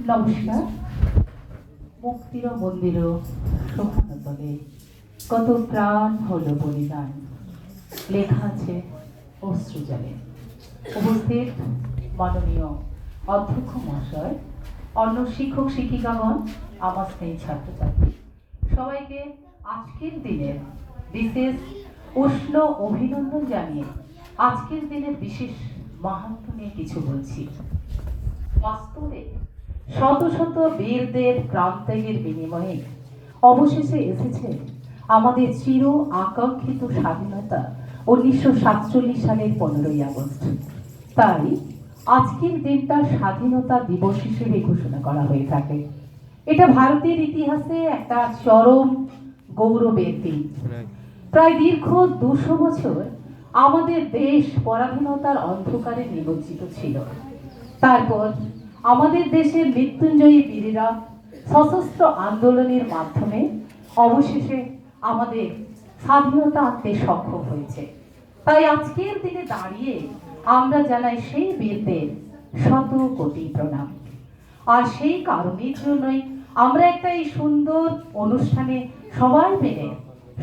নমস্কার। মুক্তির মন্দির শোভানতলে কত প্রাণ হলো বলিদান, লেখা আছে অশ্রুজলে। উপস্থিত মাননীয় অধ্যক্ষ মহাশয়, অন্য শিক্ষক শিক্ষিকাগণ, আমার স্নেহী ছাত্রছাত্রী, সবাইকে আজকের দিনের বিশেষ উষ্ণ অভিনন্দন জানিয়ে আজকের দিনের বিশেষ মাহাত্ম্য নিয়ে কিছু বলছি। বাস্তবে শত শত বীরদের প্রাণত্যাগের বিনিময়ে অবশেষে এসেছে আমাদের চির আকাঙ্ক্ষিত স্বাধীনতা 1947 সালের 15ই আগস্ট। তাই আজকের দিনটা স্বাধীনতা দিবস হিসেবে ঘোষণা করা হয়ে থাকে। এটা ভারতের ইতিহাসে একটা চরম গৌরবের দিন। প্রায় দীর্ঘ 200 বছর আমাদের দেশ পরাধীনতার অন্ধকারে নিমজ্জিত ছিল। তারপর আমাদের দেশের মৃত্যুঞ্জয়ী বীরেরা সশস্ত্র আন্দোলনের মাধ্যমে অবশেষে আমাদের স্বাধীনতা আনতে সক্ষম হয়েছে। তাই আজকের দিনে দাঁড়িয়ে আমরা জানাই সেই বীরদের শত কোটি প্রণাম। আর সেই কারণের জন্যই আমরা একটা এই সুন্দর অনুষ্ঠানে সবাই মিলে,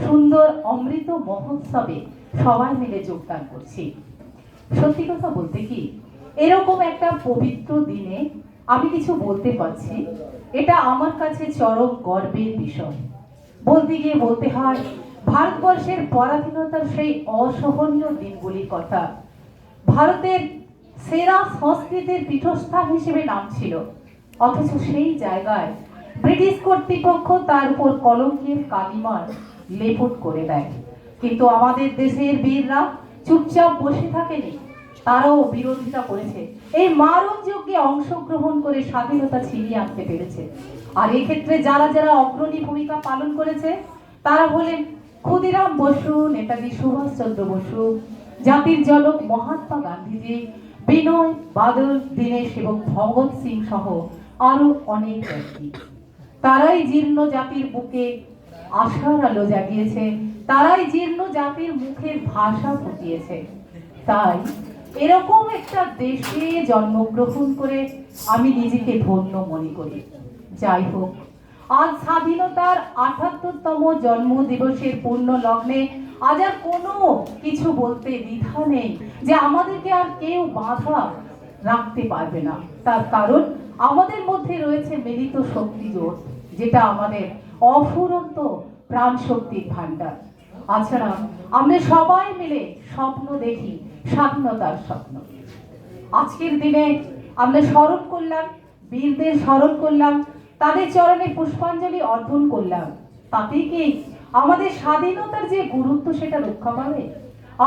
সুন্দর অমৃত মহোৎসবে সবাই মিলে যোগদান করছি। সত্যি কথা বলতে কি, এরকম একটা পবিত্র দিনে আমি কিছু বলতে পারছি, এটা আমার কাছে চরম গর্বের বিষয়। বলতে গিয়ে বলতে হয় ভারতবর্ষের পরাধীনতার সেই অসহনীয় দিনগুলির কথা। ভারতের সেরা সংস্কৃতির পীঠস্থান হিসেবে নাম ছিল, অথচ সেই জায়গায় ব্রিটিশ কর্তৃপক্ষ তার উপর কলঙ্কের কালিমার লেপট করে দেয়। কিন্তু আমাদের দেশের বীররা চুপচাপ বসে থাকেনি, তারাও বিরোধিতা করেছে, এই মারণ যজ্ঞে অংশগ্রহণ করে স্বাধীনতা ছিনিয়ে আনতে পেরেছে। আর এক্ষেত্রে যারা যারা অগ্রণী ভূমিকা পালন করেছে তারা হলেন ক্ষুদিরাম বসু, নেতাজি সুভাষচন্দ্র বসু, জাতির জনক মহাত্মা গান্ধীজি, বিনয় বাদল দীনেশ এবং ভগৎ সিং সহ আরো অনেক ব্যক্তি। তারাই জীর্ণ জাতির বুকে আশার আলো জাগিয়েছে, তারাই জীর্ণ জাতির মুখের ভাষা ফুটিয়েছে। তাই এরকম একটা দেশে জন্মগ্রহণ করে আমি নিজেকে ধন্য মনে করি। যাই হোক, আজ স্বাধীনতার ৭৮তম জন্ম দিবসের পূর্ণ লগ্নে আজ আর কোনো কিছু বলতে দ্বিধা নেই যে আমাদেরকে আর কেউ বাধা রাখতে পারবে না। তার কারণ আমাদের মধ্যে রয়েছে মিলিত শক্তি জোট, যেটা আমাদের অফুরন্ত প্রাণ শক্তির ভাণ্ডার। আচ্ছা, আমরা সবাই মিলে স্বপ্ন দেখি, স্বাধীনতার স্বপ্ন। আজকের দিনে আমরা স্মরণ করলাম, বীরদের স্মরণ করলাম, তাদের চরণে পুষ্পাঞ্জলি অর্পণ করলাম। তাতে কি আমাদের স্বাধীনতার যে গুরুত্ব সেটা রক্ষা পাবে?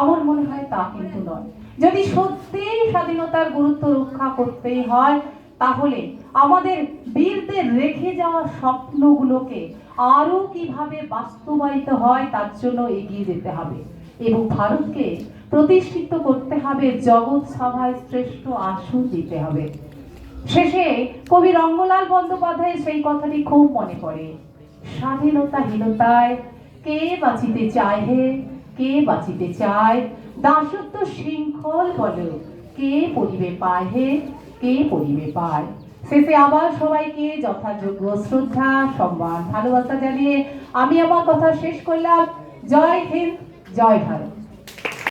আমার মনে হয় তা কিন্তু নয়। যদি সত্যিই স্বাধীনতার গুরুত্ব রক্ষা করতেই হয়, তাহলে আমাদের বীরদের রেখে যাওয়া স্বপ্নগুলোকে আরো কিভাবে বাস্তবায়িত হয় তার জন্য এগিয়ে যেতে হবে এবং ভারতকে প্রতিষ্ঠিত করতে হবে, জগৎ সভায় শ্রেষ্ঠ আসন দিতে হবে। শেষে কবি রঙ্গলাল বন্দ্যোপাধ্যায়ের সেই কথাটি খুব মনে পড়ে, স্বাধীনতাহীনতায় কে বাঁচিতে চায় হে, কে বাঁচিতে চায়, দাসত্ব শৃঙ্খল বলো কে পরিবে পায় হে, কে পরিবে পায়। শেষে আবার সবাইকে যথাযোগ্য শ্রদ্ধা, সম্মান, ভালোবাসা জানিয়ে আমি আমার কথা শেষ করলাম। জয় হিন্দ, জয় ভারত।